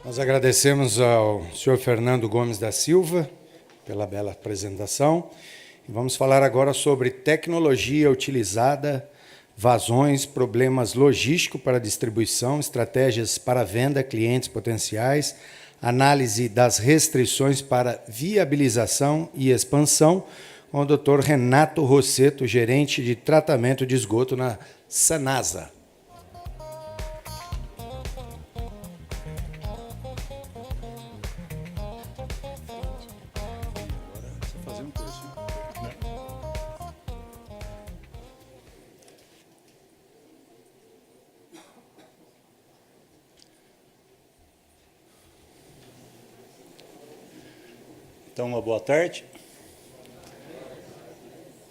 Nós agradecemos ao senhor Fernando Gomes da Silva pela bela apresentação. E vamos falar agora sobre tecnologia utilizada, vazões, problemas logísticos para distribuição, estratégias para venda a clientes potenciais, análise das restrições para viabilização e expansão, com o Dr. Renato Rossetto, gerente de tratamento de esgoto na Sanasa. Então, uma boa tarde.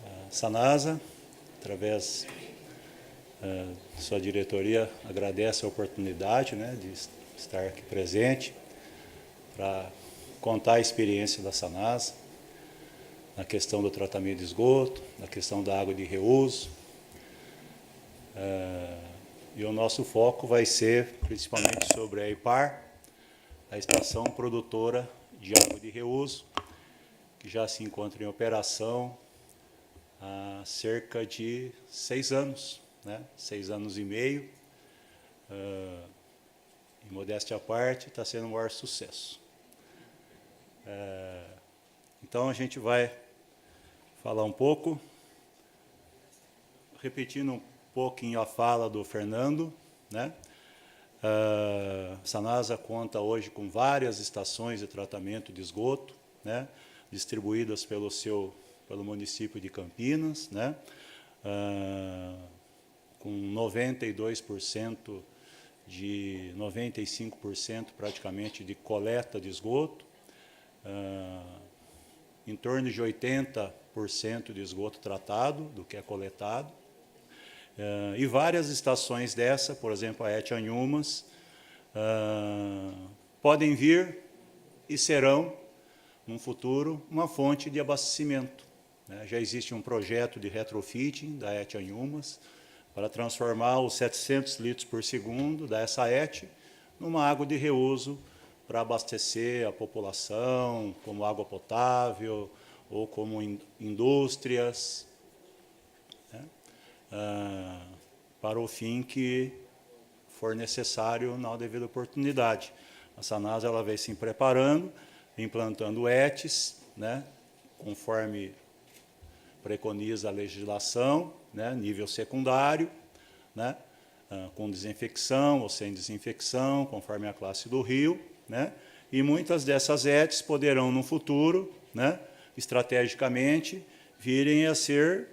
A Sanasa, através de sua diretoria, agradece a oportunidade, de estar aqui presente para contar a experiência da Sanasa na questão do tratamento de esgoto, na questão da água de reuso. E o nosso foco vai ser principalmente sobre a EIPAR, a Estação Produtora de Água de Reuso, que já se encontra em operação há cerca de 6 anos, 6 anos e meio. Em modéstia à parte, está sendo um maior sucesso. Então, a gente vai falar um pouco, repetindo um pouquinho a fala do Fernando, A Sanasa conta hoje com várias estações de tratamento de esgoto, distribuídas pelo município de Campinas, com 92% 95% praticamente de coleta de esgoto, em torno de 80% de esgoto tratado do que é coletado. E várias estações dessa, por exemplo, a Etianhumas, podem vir e serão, no futuro, uma fonte de abastecimento. Já existe um projeto de retrofitting da Etianhumas para transformar os 700 litros por segundo da Saet numa água de reuso para abastecer a população, como água potável ou como indústrias, para o fim que for necessário na devida oportunidade. A Sanasa ela vem se preparando, implantando ETs, conforme preconiza a legislação, nível secundário, com desinfecção ou sem desinfecção, conforme a classe do rio, e muitas dessas ETs poderão, no futuro, estrategicamente, virem a ser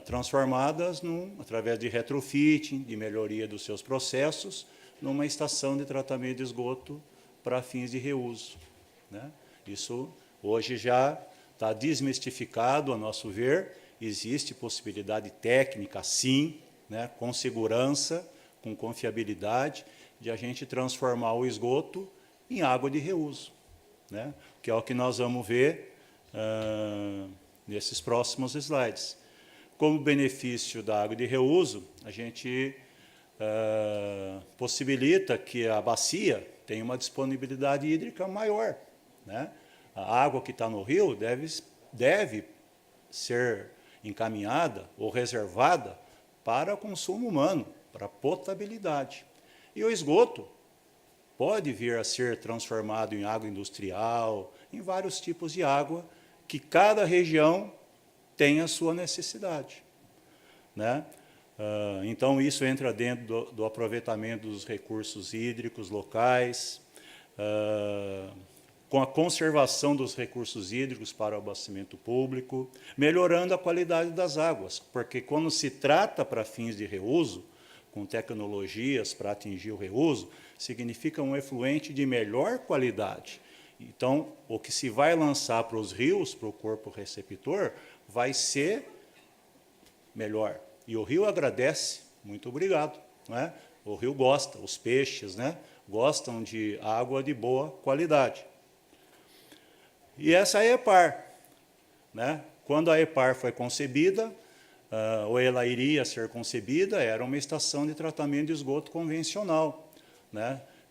transformadas, através de retrofitting, de melhoria dos seus processos, numa estação de tratamento de esgoto para fins de reuso. Isso hoje já está desmistificado, a nosso ver, existe possibilidade técnica, sim, com segurança, com confiabilidade, de a gente transformar o esgoto em água de reuso, que é o que nós vamos ver nesses próximos slides. Como benefício da água de reuso, a gente possibilita que a bacia tenha uma disponibilidade hídrica maior. A água que está no rio deve ser encaminhada ou reservada para consumo humano, para potabilidade. E o esgoto pode vir a ser transformado em água industrial, em vários tipos de água, que cada região tem a sua necessidade. Então, isso entra dentro do aproveitamento dos recursos hídricos locais, com a conservação dos recursos hídricos para o abastecimento público, melhorando a qualidade das águas, porque quando se trata para fins de reuso, com tecnologias para atingir o reuso, significa um efluente de melhor qualidade. Então, o que se vai lançar para os rios, para o corpo receptor, vai ser melhor. E o rio agradece, muito obrigado. O rio gosta, os peixes gostam de água de boa qualidade. E essa é a EPAR. Quando a EPAR foi concebida, ou ela iria ser concebida, era uma estação de tratamento de esgoto convencional,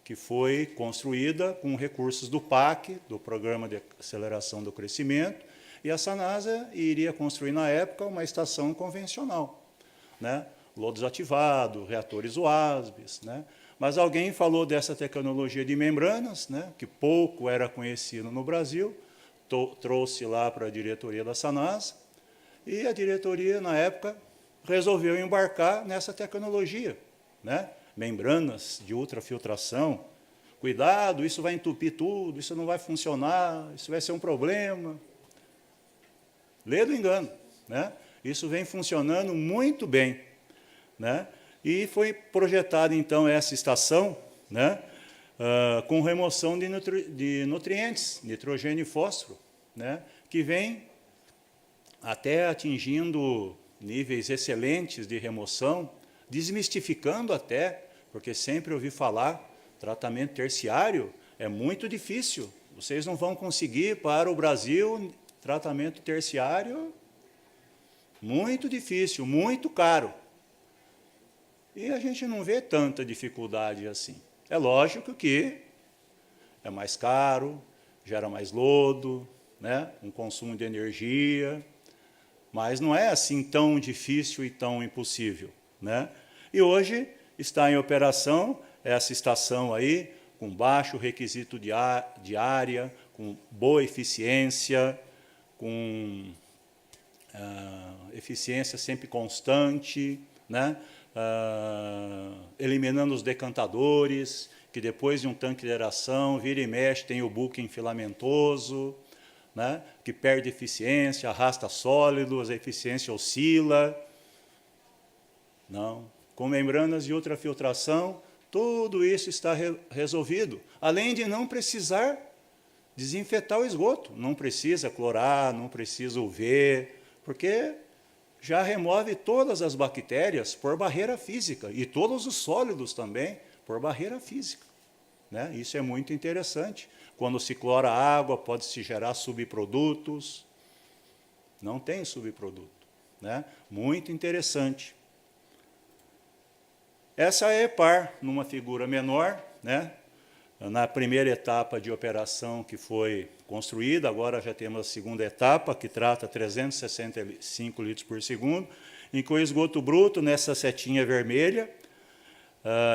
que foi construída com recursos do PAC, do Programa de Aceleração do Crescimento, e a Sanasa iria construir, na época, uma estação convencional, né? Lodos ativados, reatores UASBs, né? Mas alguém falou dessa tecnologia de membranas, né, que pouco era conhecido no Brasil, trouxe lá para a diretoria da Sanasa, e a diretoria, na época, resolveu embarcar nessa tecnologia, né? Membranas de ultrafiltração. Cuidado, isso vai entupir tudo, isso não vai funcionar, isso vai ser um problema. Lê do engano, né? Isso vem funcionando muito bem, né? E foi projetada, então, essa estação, né, com remoção de nutrientes, nitrogênio e fósforo, né, que vem até atingindo níveis excelentes de remoção, desmistificando até, porque sempre ouvi falar, tratamento terciário é muito difícil. Vocês não vão conseguir, para o Brasil, tratamento terciário muito difícil, muito caro. E a gente não vê tanta dificuldade assim. É lógico que é mais caro, gera mais lodo, né? Um consumo de energia, mas não é assim tão difícil e tão impossível, né? E hoje está em operação essa estação aí, com baixo requisito de área, com boa eficiência, com eficiência sempre constante, né? Eliminando os decantadores, que depois de um tanque de aeração, vira e mexe, tem o buque filamentoso, né, que perde eficiência, arrasta sólidos, a eficiência oscila. Não. Com membranas de ultrafiltração, tudo isso está resolvido, além de não precisar desinfetar o esgoto. Não precisa clorar, não precisa UV, porque já remove todas as bactérias por barreira física, e todos os sólidos também por barreira física, né? Isso é muito interessante. Quando se clora a água, pode-se gerar subprodutos. Não tem subproduto, né? Muito interessante. Essa é a EPAR, numa figura menor, né? Na primeira etapa de operação que foi construída, agora já temos a segunda etapa, que trata 365 litros por segundo, em que o esgoto bruto, nessa setinha vermelha,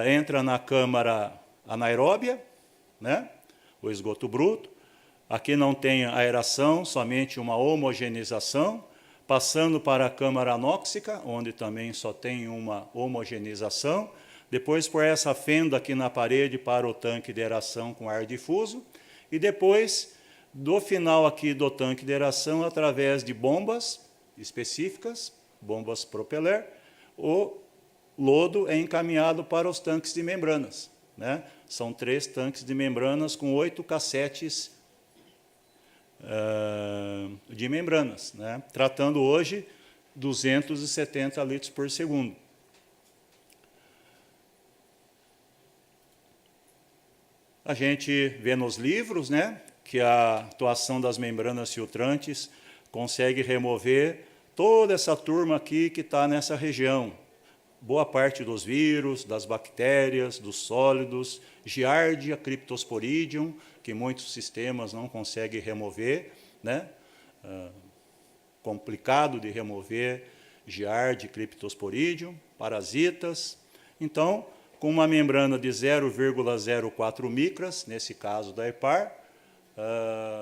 entra na câmara anaeróbia, né? O esgoto bruto. Aqui não tem aeração, somente uma homogeneização, passando para a câmara anóxica, onde também só tem uma homogeneização, depois por essa fenda aqui na parede para o tanque de aeração com ar difuso, e depois, do final aqui do tanque de aeração, através de bombas específicas, bombas propeller, o lodo é encaminhado para os tanques de membranas, né? São 3 tanques de membranas com 8 cassetes de membranas, né? Tratando hoje 270 litros por segundo. A gente vê nos livros, né, que a atuação das membranas filtrantes consegue remover toda essa turma aqui que está nessa região. Boa parte dos vírus, das bactérias, dos sólidos, Giardia, Cryptosporidium, que muitos sistemas não conseguem remover, né? Complicado de remover Giardia, Cryptosporidium, parasitas. Então, com uma membrana de 0,04 micras, nesse caso da EPAR,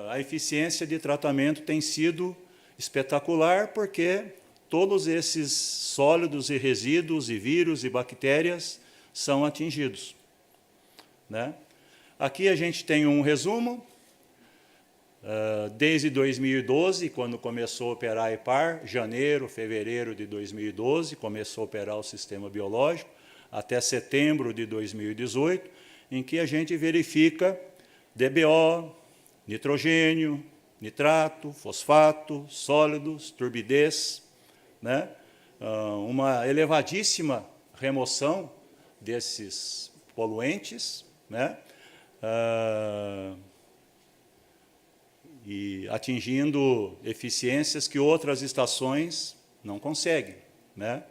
a eficiência de tratamento tem sido espetacular, porque todos esses sólidos e resíduos e vírus e bactérias são atingidos, né? Aqui a gente tem um resumo. Desde 2012, quando começou a operar a EPAR, janeiro, fevereiro de 2012, começou a operar o sistema biológico, até setembro de 2018, em que a gente verifica DBO, nitrogênio, nitrato, fosfato, sólidos, turbidez, né? Uma elevadíssima remoção desses poluentes, né? E atingindo eficiências que outras estações não conseguem, né?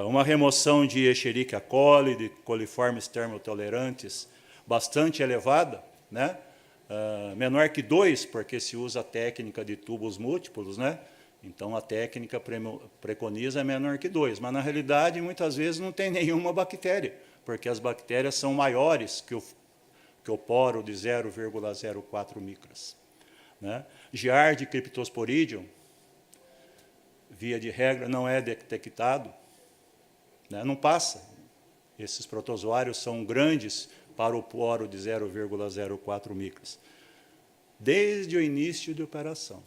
Uma remoção de Escherichia coli, de coliformes termotolerantes, bastante elevada, né? Menor que 2, porque se usa a técnica de tubos múltiplos, né? Então, a técnica preconiza menor que 2, mas, na realidade, muitas vezes não tem nenhuma bactéria, porque as bactérias são maiores que o poro de 0,04 micras. Né? Giardia cryptosporidium, via de regra, não é detectado, né? Não passa. Esses protozoários são grandes para o poro de 0,04 micras, desde o início de operação.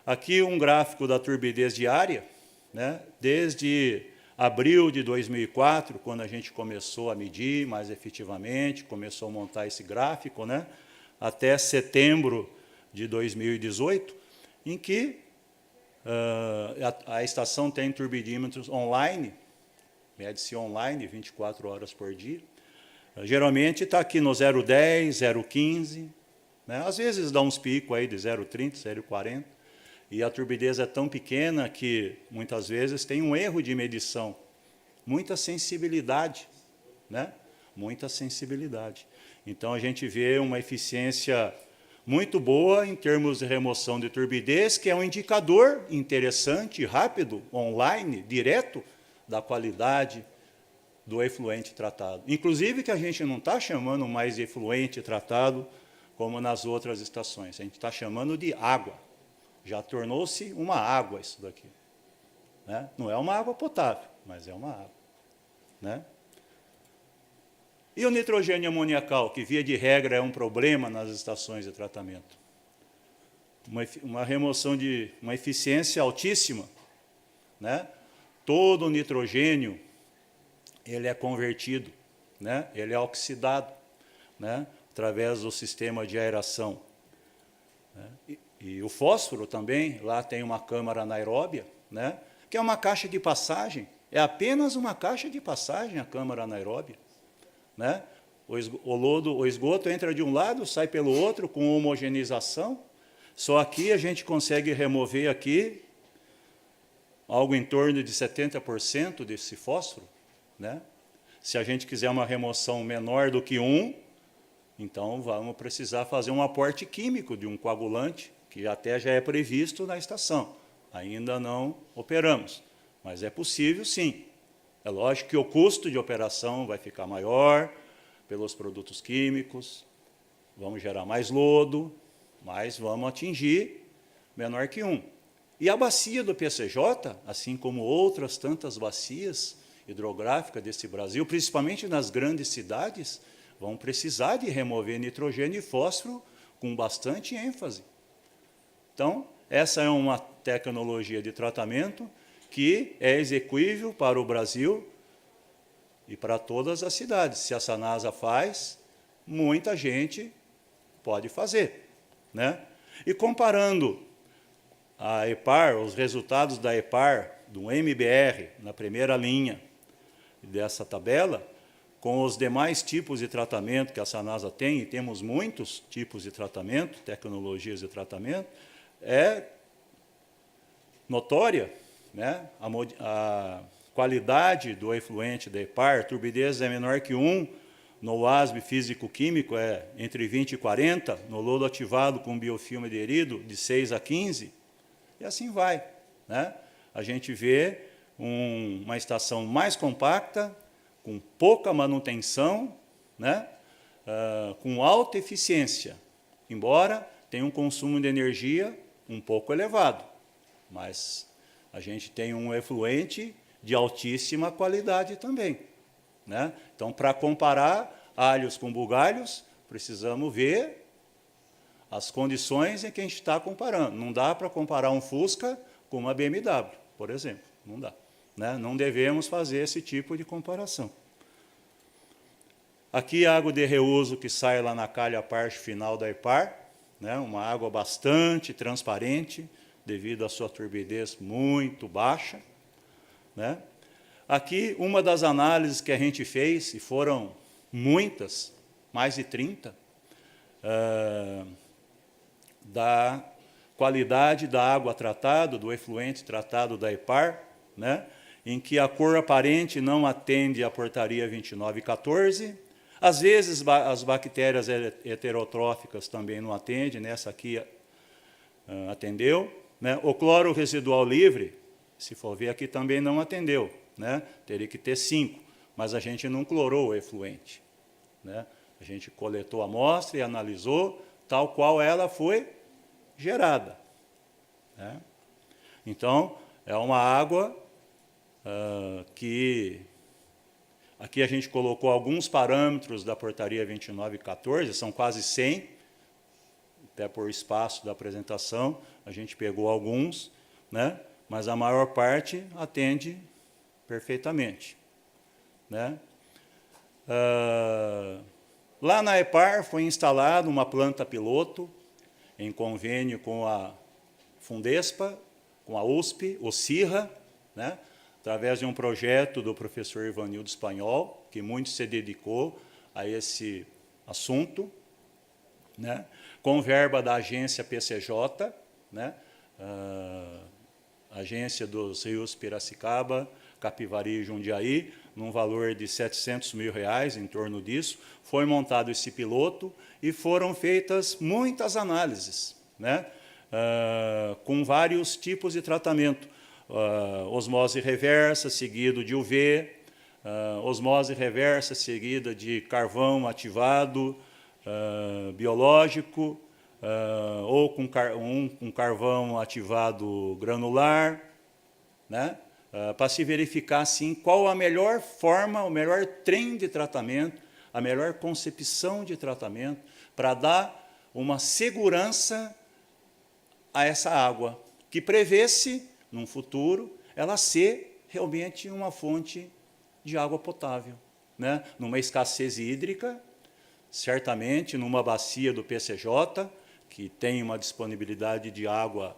Aqui um gráfico da turbidez diária, né? Desde abril de 2004, quando a gente começou a medir mais efetivamente, começou a montar esse gráfico, né? Até setembro de 2018, em que a estação tem turbidímetros online, mede-se online 24 horas por dia. Geralmente está aqui no 0,10, 0,15, né? Às vezes dá uns picos aí de 0,30, 0,40, e a turbidez é tão pequena que, muitas vezes, tem um erro de medição. Muita sensibilidade, né? Muita sensibilidade. Então, a gente vê uma eficiência muito boa em termos de remoção de turbidez, que é um indicador interessante, rápido, online, direto, da qualidade do efluente tratado. Inclusive que a gente não está chamando mais de efluente tratado como nas outras estações, a gente está chamando de água. Já tornou-se uma água isso daqui. Né? Não é uma água potável, mas é uma água. Né? E o nitrogênio amoniacal, que via de regra é um problema nas estações de tratamento? Uma remoção de uma eficiência altíssima. Né? Todo o nitrogênio ele é convertido, né? Ele é oxidado, né? Através do sistema de aeração. Né? E o fósforo também, lá tem uma câmara anaeróbia, né? Que é uma caixa de passagem, é apenas uma caixa de passagem a câmara anaeróbia. Né? O esgoto entra de um lado, sai pelo outro, com homogeneização. Só aqui a gente consegue remover aqui algo em torno de 70% desse fósforo. Né? Se a gente quiser uma remoção menor do que 1, então vamos precisar fazer um aporte químico de um coagulante, que até já é previsto na estação. Ainda não operamos, mas é possível sim. É lógico que o custo de operação vai ficar maior pelos produtos químicos, vamos gerar mais lodo, mas vamos atingir menor que 1. E a bacia do PCJ, assim como outras tantas bacias hidrográficas desse Brasil, principalmente nas grandes cidades, vão precisar de remover nitrogênio e fósforo com bastante ênfase. Então, essa é uma tecnologia de tratamento que é execuível para o Brasil e para todas as cidades. Se a Sanasa faz, muita gente pode fazer. Né? E comparando a EPAR, os resultados da EPAR, do MBR, na primeira linha dessa tabela, com os demais tipos de tratamento que a Sanasa tem, e temos muitos tipos de tratamento, tecnologias de tratamento, é notória, né? A qualidade do efluente da EPAR, a turbidez é menor que 1, no WASB físico-químico é entre 20 e 40, no lodo ativado com biofilme aderido de 6 a 15, e assim vai. Né? A gente vê uma estação mais compacta, com pouca manutenção, né? Com alta eficiência, embora tenha um consumo de energia um pouco elevado, mas a gente tem um efluente de altíssima qualidade também. Né? Então, para comparar alhos com bugalhos, precisamos ver as condições em que a gente está comparando. Não dá para comparar um Fusca com uma BMW, por exemplo. Não dá. Né? Não devemos fazer esse tipo de comparação. Aqui a água de reuso que sai lá na calha parte final da EPAR, né? Uma água bastante transparente, devido à sua turbidez muito baixa. Né? Aqui, uma das análises que a gente fez, e foram muitas, mais de 30, da qualidade da água tratada, do efluente tratado da EPAR, né? Em que a cor aparente não atende à portaria 2914, Às vezes, as bactérias heterotróficas também não atendem, nessa aqui atendeu. Né? O cloro residual livre, se for ver aqui, também não atendeu. Né? Teria que ter 5, mas a gente não clorou o efluente. Né? A gente coletou a amostra e analisou, tal qual ela foi gerada. Né? Então, é uma água que... Aqui a gente colocou alguns parâmetros da portaria 2914, são quase 100, até por espaço da apresentação, a gente pegou alguns, né? Mas a maior parte atende perfeitamente. Né? Lá na EPAR foi instalada uma planta piloto, em convênio com a Fundespa, com a USP, o CIRRA, né? Através de um projeto do professor Ivanildo Espanhol, que muito se dedicou a esse assunto, né? Com verba da agência PCJ, né? Agência dos Rios Piracicaba, Capivari e Jundiaí, num valor de R$700 mil, em torno disso. Foi montado esse piloto e foram feitas muitas análises, né? Com vários tipos de tratamento. Osmose reversa, seguido de UV, osmose reversa, seguida de carvão ativado, biológico, ou com carvão ativado granular, né? Para se verificar assim, qual a melhor forma, o melhor trem de tratamento, a melhor concepção de tratamento, para dar uma segurança a essa água, que prevê-se, num futuro, ela ser realmente uma fonte de água potável. Né? Numa escassez hídrica, certamente numa bacia do PCJ, que tem uma disponibilidade de água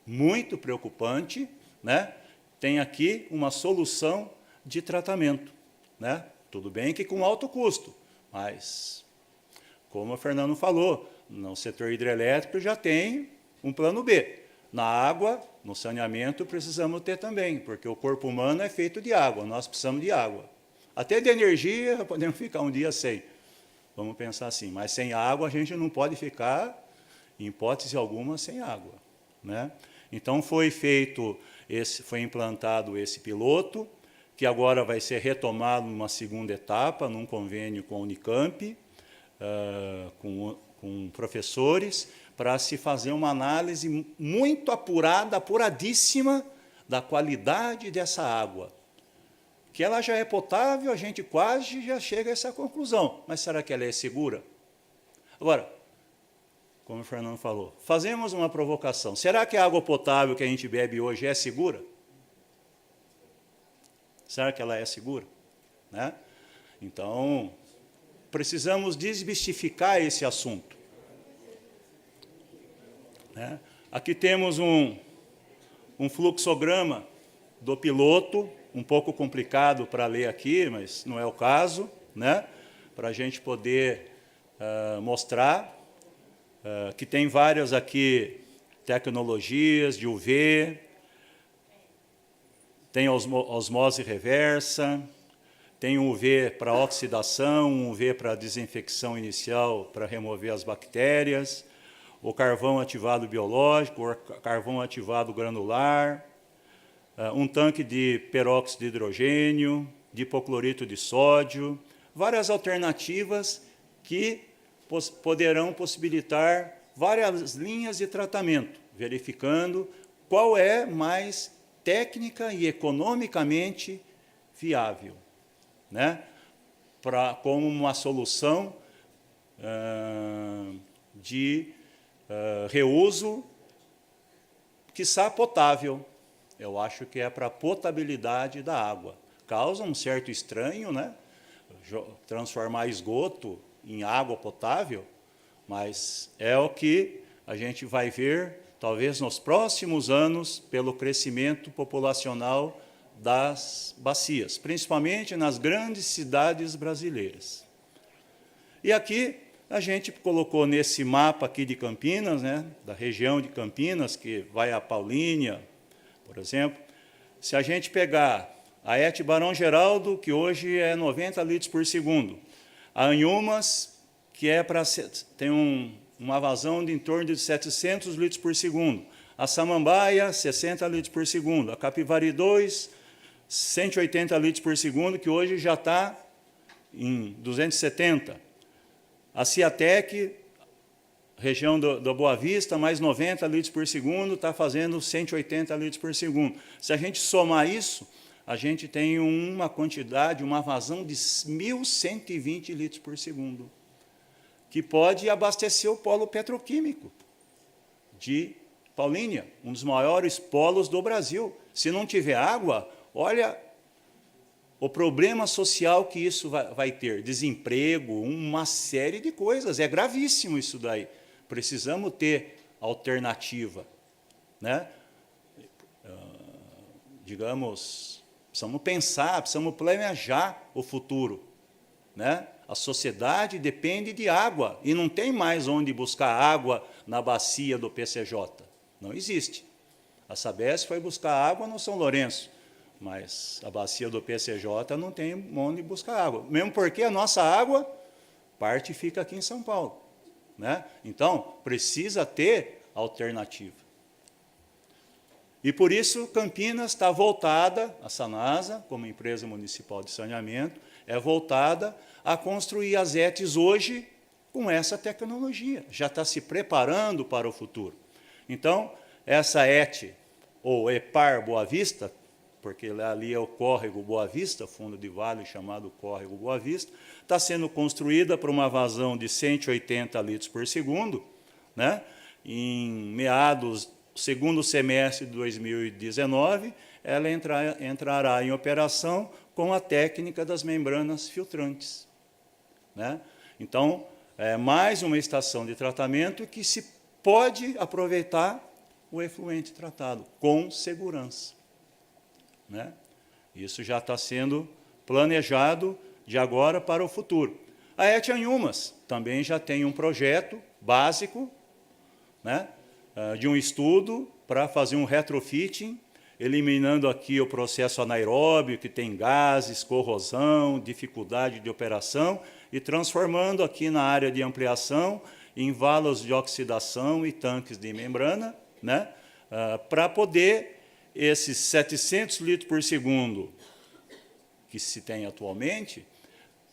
muito preocupante, né? Tem aqui uma solução de tratamento. Né? Tudo bem que com alto custo, mas, como o Fernando falou, no setor hidrelétrico já tem um plano B. Na água, no saneamento, precisamos ter também, porque o corpo humano é feito de água, nós precisamos de água. Até de energia, podemos ficar um dia sem. Vamos pensar assim, mas sem água a gente não pode ficar, em hipótese alguma, sem água. Né? Então, foi implantado esse piloto, que agora vai ser retomado numa segunda etapa, num convênio com a Unicamp, com professores, para se fazer uma análise muito apurada, apuradíssima, da qualidade dessa água. Que ela já é potável, a gente quase já chega a essa conclusão. Mas será que ela é segura? Agora, como o Fernando falou, fazemos uma provocação. Será que a água potável que a gente bebe hoje é segura? Será que ela é segura? Né? Então, precisamos desmistificar esse assunto. Né? Aqui temos um fluxograma do piloto, um pouco complicado para ler aqui, mas não é o caso, né? Para a gente poder mostrar que tem várias aqui tecnologias de UV, tem osmose reversa, tem um UV para oxidação, um UV para desinfecção inicial, para remover as bactérias, o carvão ativado biológico, o carvão ativado granular, um tanque de peróxido de hidrogênio, de hipoclorito de sódio, várias alternativas que poderão possibilitar várias linhas de tratamento, verificando qual é mais técnica e economicamente viável, né? Como uma solução de reuso, quiçá potável. Eu acho que é para a potabilidade da água. Causa um certo estranho, né? Transformar esgoto em água potável, mas é o que a gente vai ver, talvez nos próximos anos, pelo crescimento populacional das bacias, principalmente nas grandes cidades brasileiras. E aqui a gente colocou nesse mapa aqui de Campinas, né, da região de Campinas, que vai a Paulínia, por exemplo, se a gente pegar a ET Barão Geraldo, que hoje é 90 litros por segundo, A Anhumas, que tem uma vazão de em torno de 700 litros por segundo. A Samambaia, 60 litros por segundo. A Capivari 2, 180 litros por segundo, que hoje já está em 270. A Ciatec, região da Boa Vista, mais 90 litros por segundo, está fazendo 180 litros por segundo. Se a gente somar isso, a gente tem uma quantidade, uma vazão de 1.120 litros por segundo, que pode abastecer o polo petroquímico de Paulínia, um dos maiores polos do Brasil. Se não tiver água, olha o problema social que isso vai ter, desemprego, uma série de coisas. É gravíssimo isso daí. Precisamos ter alternativa, né? Digamos, precisamos pensar, precisamos planejar o futuro, né? A sociedade depende de água e não tem mais onde buscar água na bacia do PCJ. Não existe. A Sabesp foi buscar água no São Lourenço, mas a bacia do PCJ não tem onde buscar água. Mesmo porque a nossa água, parte fica aqui em São Paulo, né? Então, precisa ter alternativa. E por isso, Campinas está voltada, a Sanasa, como empresa municipal de saneamento, é voltada a construir as ETs hoje com essa tecnologia. Já está se preparando para o futuro. Então, essa ET, ou EPAR Boa Vista, porque ali é o Córrego Boa Vista, fundo de vale chamado Córrego Boa Vista, está sendo construída para uma vazão de 180 litros por segundo, né? Em meados do segundo semestre de 2019, ela entrará em operação com a técnica das membranas filtrantes, né? Então, é mais uma estação de tratamento que se pode aproveitar o efluente tratado com segurança, né? Isso já está sendo planejado de agora para o futuro. A ET Anhumas também já tem um projeto básico, né, de um estudo para fazer um retrofitting, eliminando aqui o processo anaeróbio, que tem gases, corrosão, dificuldade de operação, e transformando aqui na área de ampliação em valas de oxidação e tanques de membrana, né, para poder esses 700 litros por segundo que se tem atualmente,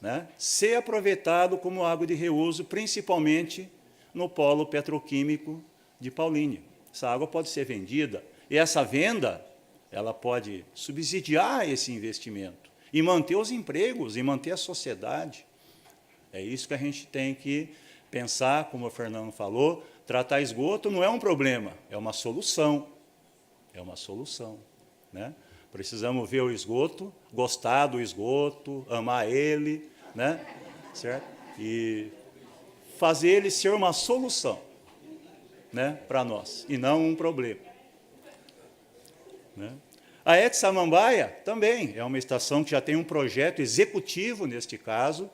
né, ser aproveitado como água de reuso, principalmente no polo petroquímico de Paulínia. Essa água pode ser vendida, e essa venda ela pode subsidiar esse investimento e manter os empregos, e manter a sociedade. É isso que a gente tem que pensar, como o Fernando falou, tratar esgoto não é um problema, é uma solução. É uma solução, né? Precisamos ver o esgoto, gostar do esgoto, amar ele, né? Certo? E fazer ele ser uma solução, né, para nós, e não um problema, né? A ET Samambaia também é uma estação que já tem um projeto executivo, neste caso,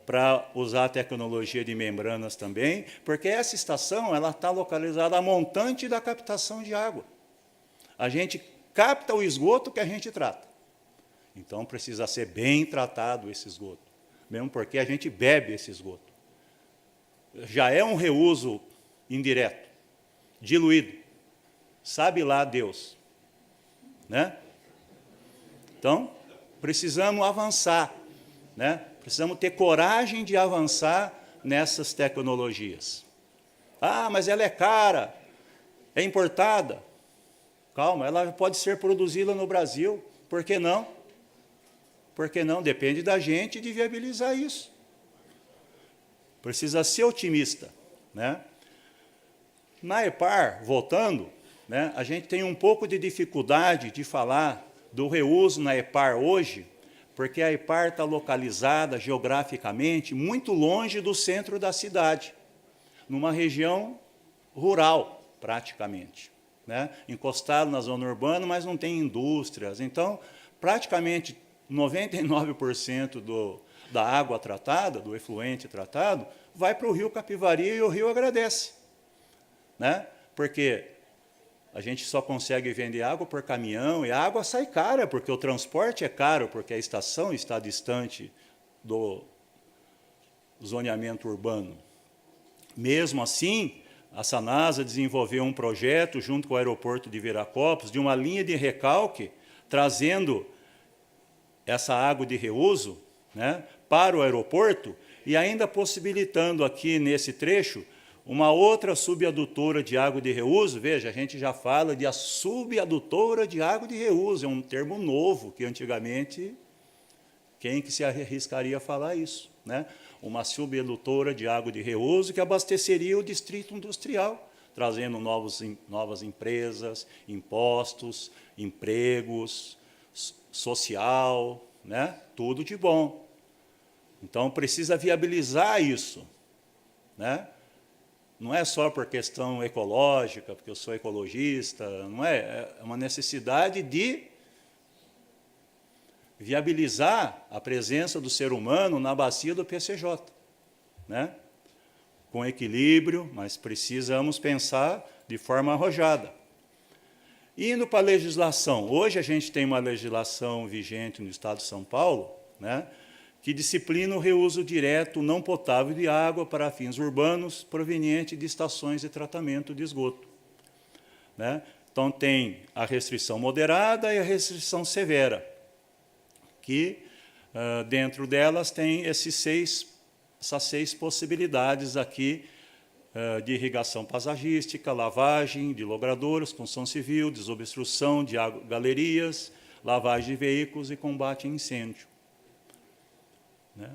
para usar a tecnologia de membranas também, porque essa estação ela está localizada a montante da captação de água. A gente capta o esgoto que a gente trata. Então, precisa ser bem tratado esse esgoto, mesmo porque a gente bebe esse esgoto. Já é um reuso indireto, diluído. Sabe lá Deus, né? Então, precisamos avançar, né? Precisamos ter coragem de avançar nessas tecnologias. Ah, mas ela é cara, é importada. Calma, ela pode ser produzida no Brasil. Por que não? Por que não? Depende da gente de viabilizar isso. Precisa ser otimista, né? Na EPAR, voltando, né, a gente tem um pouco de dificuldade de falar do reuso na EPAR hoje, porque a EPAR está localizada geograficamente muito longe do centro da cidade, numa região rural, praticamente, né? Encostado na zona urbana, mas não tem indústrias. Então, praticamente 99% da água tratada, do efluente tratado, vai para o rio Capivari e o rio agradece, né? Porque a gente só consegue vender água por caminhão, e a água sai cara, porque o transporte é caro, porque a estação está distante do zoneamento urbano. Mesmo assim, a Sanasa desenvolveu um projeto, junto com o aeroporto de Viracopos, de uma linha de recalque, trazendo essa água de reuso, né, para o aeroporto, e ainda possibilitando aqui, nesse trecho, uma outra subadutora de água de reuso. Veja, a gente já fala de a subadutora de água de reuso, é um termo novo, que antigamente, quem que se arriscaria a falar isso? Né? Uma subadutora de água de reuso que abasteceria o distrito industrial, trazendo novas empresas, impostos, empregos, social, né? Tudo de bom. Então, precisa viabilizar isso, né? Não é só por questão ecológica, porque eu sou ecologista, não é? É uma necessidade de viabilizar a presença do ser humano na bacia do PCJ, né? Com equilíbrio, mas precisamos pensar de forma arrojada. Indo para a legislação, hoje a gente tem uma legislação vigente no Estado de São Paulo, né, que disciplina o reuso direto não potável de água para fins urbanos proveniente de estações de tratamento de esgoto, né? Então, tem a restrição moderada e a restrição severa, que dentro delas tem essas seis possibilidades aqui, de irrigação paisagística, lavagem de logradouros, construção civil, desobstrução de galerias, lavagem de veículos e combate a incêndio. Né?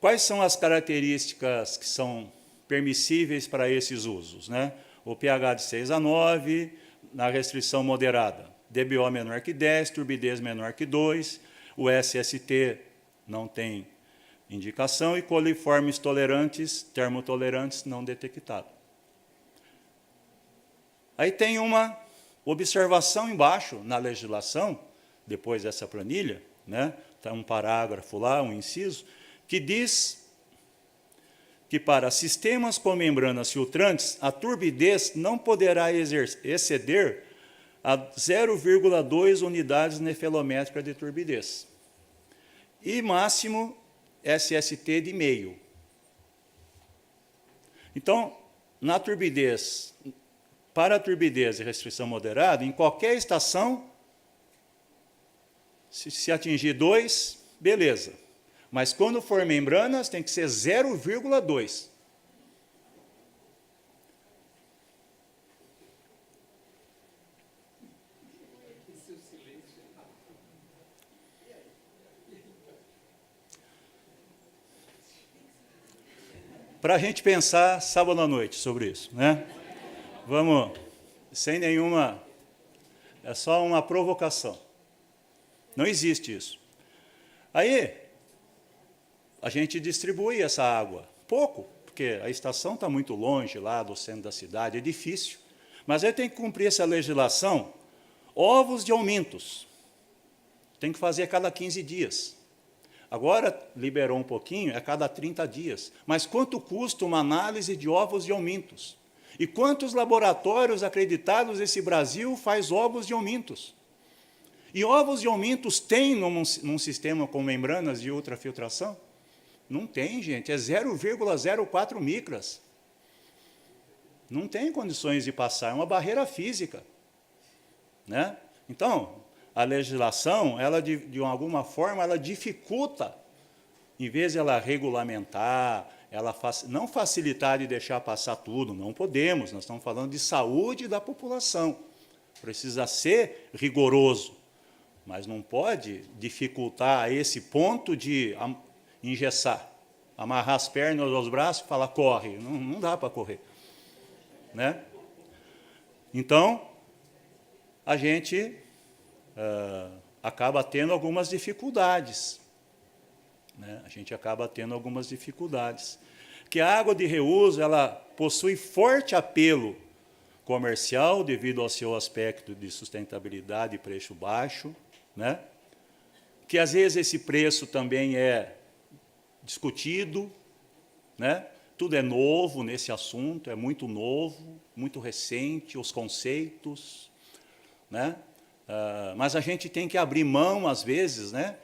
Quais são as características que são permissíveis para esses usos? Né? O pH de 6 a 9, na restrição moderada, DBO menor que 10, turbidez menor que 2, o SST não tem indicação, e coliformes tolerantes, termotolerantes, não detectado. Aí tem uma observação embaixo na legislação, depois dessa planilha, né, está um parágrafo lá, um inciso, que diz que para sistemas com membranas filtrantes, a turbidez não poderá exceder a 0,2 unidades nefelométricas de turbidez. E máximo SST de meio. Então, na turbidez, para a turbidez e restrição moderada, em qualquer estação, se atingir 2, beleza. Mas quando for membranas, tem que ser 0,2. Para a gente pensar sábado à noite sobre isso, né? Vamos, sem nenhuma, é só uma provocação. Não existe isso. Aí, a gente distribui essa água, pouco, porque a estação está muito longe lá do centro da cidade, é difícil. Mas aí tem que cumprir essa legislação. Ovos de aumentos, tem que fazer a cada 15 dias. Agora, liberou um pouquinho, é a cada 30 dias. Mas quanto custa uma análise de ovos de aumentos? E quantos laboratórios acreditados nesse Brasil faz ovos de aumentos? E ovos de aumentos tem num sistema com membranas de ultrafiltração? Não tem, gente, é 0,04 micras. Não tem condições de passar, é uma barreira física. Né? Então, a legislação, ela de alguma forma, ela dificulta, em vez de ela regulamentar, ela não facilitar de deixar passar tudo, não podemos, nós estamos falando de saúde da população. Precisa ser rigoroso, mas não pode dificultar a esse ponto de engessar, amarrar as pernas aos braços e falar, corre. Não dá para correr. Né? Então, a gente acaba tendo algumas dificuldades. Né? A gente acaba tendo algumas dificuldades. Que a água de reuso, ela possui forte apelo comercial devido ao seu aspecto de sustentabilidade e preço baixo, né? Que às vezes esse preço também é discutido, né? Tudo é novo nesse assunto, é muito novo, muito recente, os conceitos, né? Mas a gente tem que abrir mão, às vezes, né?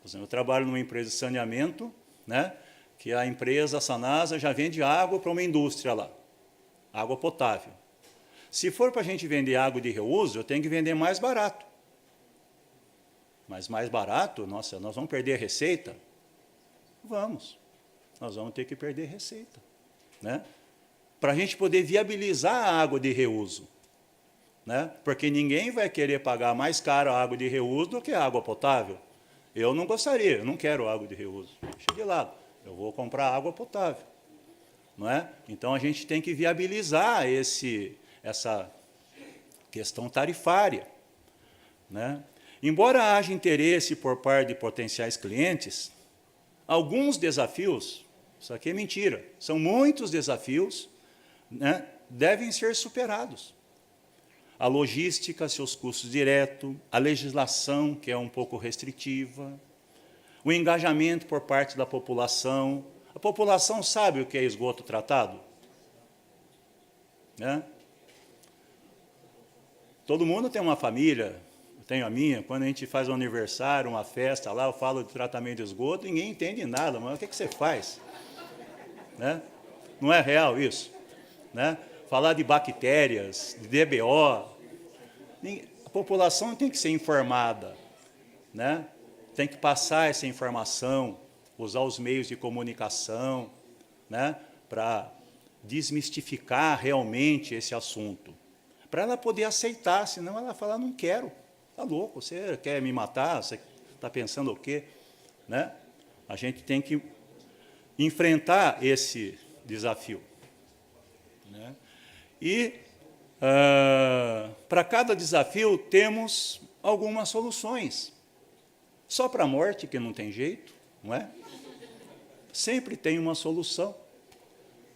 Por exemplo, eu trabalho numa empresa de saneamento, né? Que a empresa, a Sanasa, já vende água para uma indústria lá, água potável. Se for para a gente vender água de reuso, eu tenho que vender mais barato. Mas mais barato, nossa, nós vamos perder a receita? Vamos. Nós vamos ter que perder receita, né? Para a gente poder viabilizar a água de reuso, né? Porque ninguém vai querer pagar mais caro a água de reuso do que a água potável. Eu não gostaria, eu não quero água de reuso. Deixa de lado, eu vou comprar água potável, não é? Então a gente tem que viabilizar essa questão tarifária, né? Embora haja interesse por parte de potenciais clientes, alguns desafios, isso aqui é mentira, são muitos desafios, né, devem ser superados. A logística, seus custos diretos, a legislação, que é um pouco restritiva, o engajamento por parte da população. A população sabe o que é esgoto tratado? Né? Todo mundo tem uma família, eu tenho a minha, quando a gente faz um aniversário, uma festa lá, eu falo de tratamento de esgoto, ninguém entende nada, mas o que você faz? Né? Não é real isso? Né? Falar de bactérias, de DBO, a população tem que ser informada, né? Tem que passar essa informação, usar os meios de comunicação, né? Para desmistificar realmente esse assunto, para ela poder aceitar, senão ela fala, não quero, está louco, você quer me matar, você está pensando o quê? Né? A gente tem que enfrentar esse desafio, né? E, para cada desafio, temos algumas soluções. Só para a morte, que não tem jeito, não é? Sempre tem uma solução,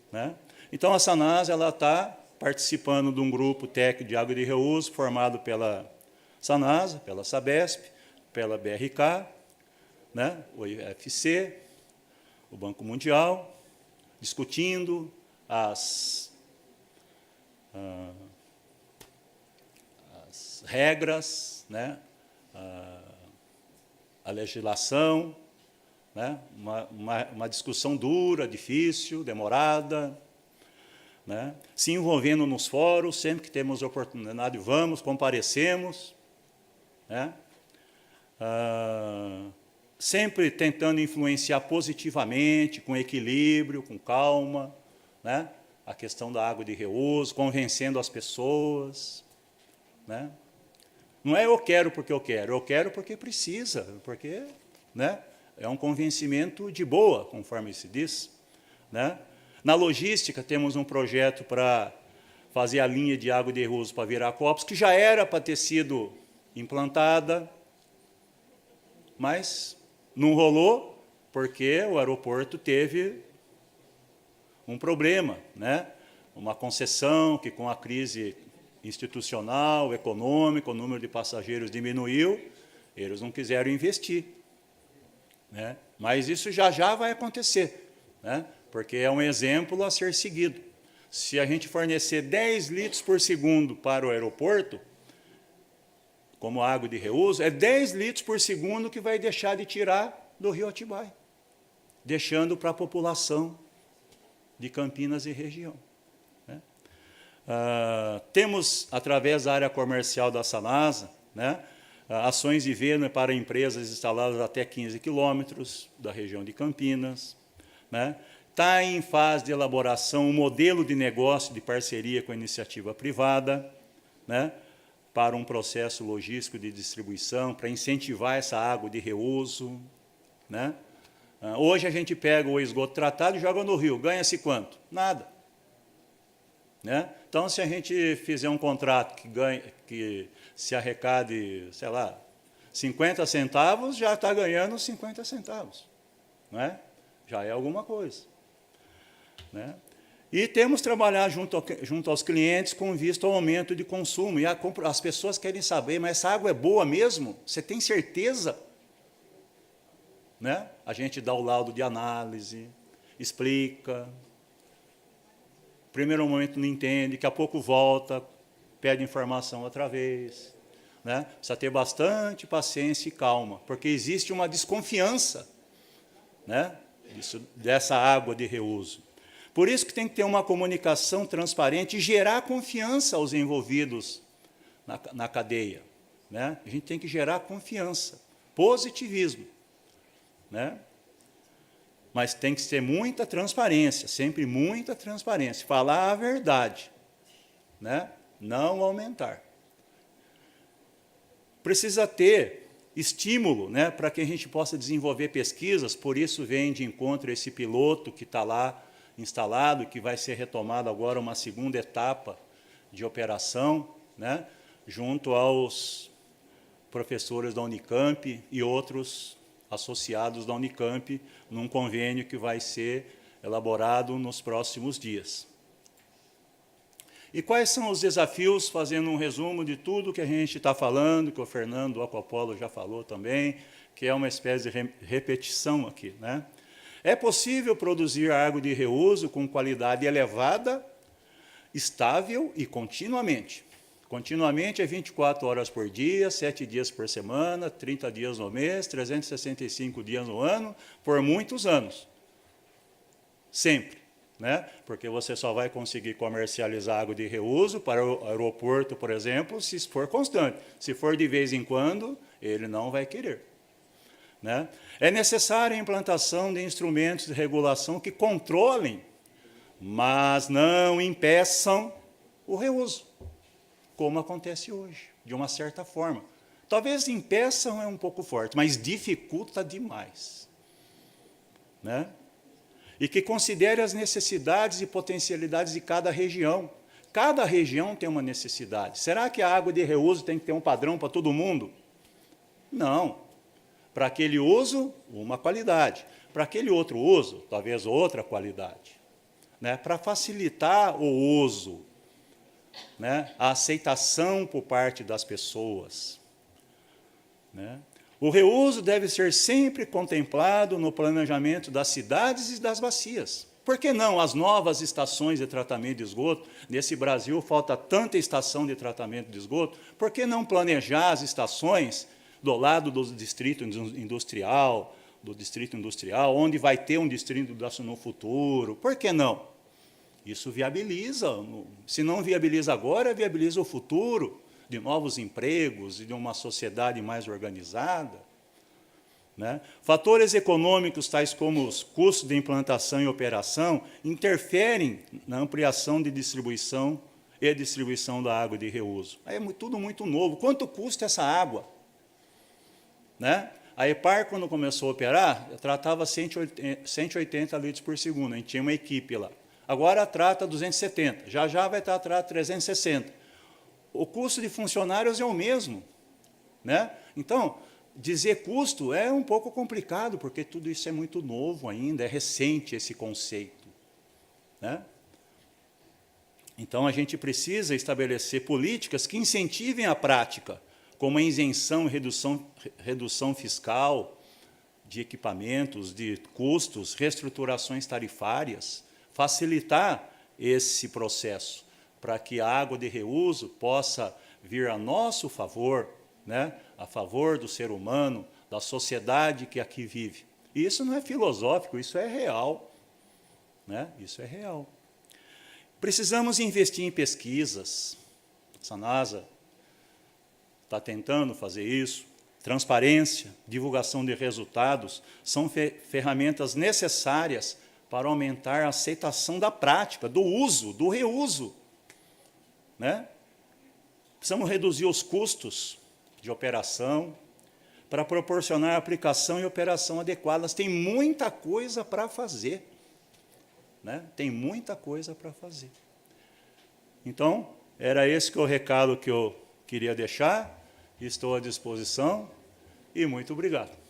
né? Então, a Sanasa está participando de um grupo técnico de água de reuso, formado pela Sanasa, pela Sabesp, pela BRK, né? O IFC, o Banco Mundial, discutindo as regras, né? A legislação, né? Uma discussão dura, difícil, demorada, né? Se envolvendo nos fóruns, sempre que temos oportunidade, vamos, comparecemos, né? Sempre tentando influenciar positivamente, com equilíbrio, com calma, né? A questão da água de reuso, convencendo as pessoas, né? Não é eu quero porque precisa, porque, né, é um convencimento de boa, conforme se diz, né? Na logística, temos um projeto para fazer a linha de água de reuso para Viracopos, que já era para ter sido implantada, mas não rolou, porque o aeroporto teve um problema, né? Uma concessão que, com a crise institucional, econômica, o número de passageiros diminuiu, eles não quiseram investir, né? Mas isso já vai acontecer, né? Porque é um exemplo a ser seguido. Se a gente fornecer 10 litros por segundo para o aeroporto, como água de reuso, é 10 litros por segundo que vai deixar de tirar do rio Atibaia, deixando para a população de Campinas e região, né? Temos, através da área comercial da Sanasa, né, ações de venda para empresas instaladas até 15 quilômetros da região de Campinas, né? Está em fase de elaboração um modelo de negócio de parceria com a iniciativa privada, né, para um processo logístico de distribuição, para incentivar essa água de reuso, né? Hoje a gente pega o esgoto tratado e joga no rio. Ganha-se quanto? Nada, né? Então, se a gente fizer um contrato que se arrecade, sei lá, 50 centavos, já está ganhando 50 centavos. Não é? Já é alguma coisa, né? E temos que trabalhar junto aos clientes com vista ao aumento de consumo. E as pessoas querem saber, mas essa água é boa mesmo? Você tem certeza? Né? A gente dá o laudo de análise, explica, primeiro momento não entende, daqui a pouco volta, pede informação outra vez. Né? Precisa ter bastante paciência e calma, porque existe uma desconfiança, né, dessa água de reuso. Por isso que tem que ter uma comunicação transparente e gerar confiança aos envolvidos na cadeia. Né? A gente tem que gerar confiança, positivismo. Né? Mas tem que ter muita transparência, sempre muita transparência, falar a verdade, né? Não aumentar. Precisa ter estímulo, né, para que a gente possa desenvolver pesquisas, por isso vem de encontro esse piloto que está lá instalado, que vai ser retomado agora uma segunda etapa de operação, né, junto aos professores da Unicamp e outros associados da Unicamp, num convênio que vai ser elaborado nos próximos dias. E quais são os desafios, fazendo um resumo de tudo que a gente está falando, que o Fernando do Aquapolo já falou também, que é uma espécie de repetição aqui. Né? É possível produzir água de reuso com qualidade elevada, estável e continuamente. Continuamente é 24 horas por dia, 7 dias por semana, 30 dias no mês, 365 dias no ano, por muitos anos. Sempre. Né? Porque você só vai conseguir comercializar água de reuso para o aeroporto, por exemplo, se for constante. Se for de vez em quando, ele não vai querer. Né? É necessária a implantação de instrumentos de regulação que controlem, mas não impeçam o reuso, como acontece hoje, de uma certa forma. Talvez impeçam é um pouco forte, mas dificulta demais. Né? E que considere as necessidades e potencialidades de cada região. Cada região tem uma necessidade. Será que a água de reuso tem que ter um padrão para todo mundo? Não. Para aquele uso, uma qualidade. Para aquele outro uso, talvez outra qualidade. Né? Para facilitar o uso, né? A aceitação por parte das pessoas. Né? O reuso deve ser sempre contemplado no planejamento das cidades e das bacias. Por que não as novas estações de tratamento de esgoto? Nesse Brasil falta tanta estação de tratamento de esgoto. Por que não planejar as estações do lado do distrito industrial, onde vai ter um distrito industrial no futuro? Por que não? Isso viabiliza. Se não viabiliza agora, viabiliza o futuro, de novos empregos e de uma sociedade mais organizada. Né? Fatores econômicos, tais como os custos de implantação e operação, interferem na ampliação de distribuição e distribuição da água de reuso. É tudo muito novo. Quanto custa essa água? Né? A EPAR, quando começou a operar, tratava 180 litros por segundo. A gente tinha uma equipe lá. Agora trata 270. Já vai tratar 360. O custo de funcionários é o mesmo. Né? Então, dizer custo é um pouco complicado, porque tudo isso é muito novo ainda, é recente esse conceito. Né? Então, a gente precisa estabelecer políticas que incentivem a prática, como a isenção e redução fiscal de equipamentos, de custos, reestruturações tarifárias, facilitar esse processo, para que a água de reuso possa vir a nosso favor, né, a favor do ser humano, da sociedade que aqui vive. E isso não é filosófico, isso é real. Né? Isso é real. Precisamos investir em pesquisas. A Sanasa está tentando fazer isso. Transparência, divulgação de resultados são ferramentas necessárias para aumentar a aceitação da prática, do uso, do reuso. Né? Precisamos reduzir os custos de operação para proporcionar aplicação e operação adequadas. Tem muita coisa para fazer. Né? Tem muita coisa para fazer. Então, era esse que é o recado que eu queria deixar. Estou à disposição e muito obrigado.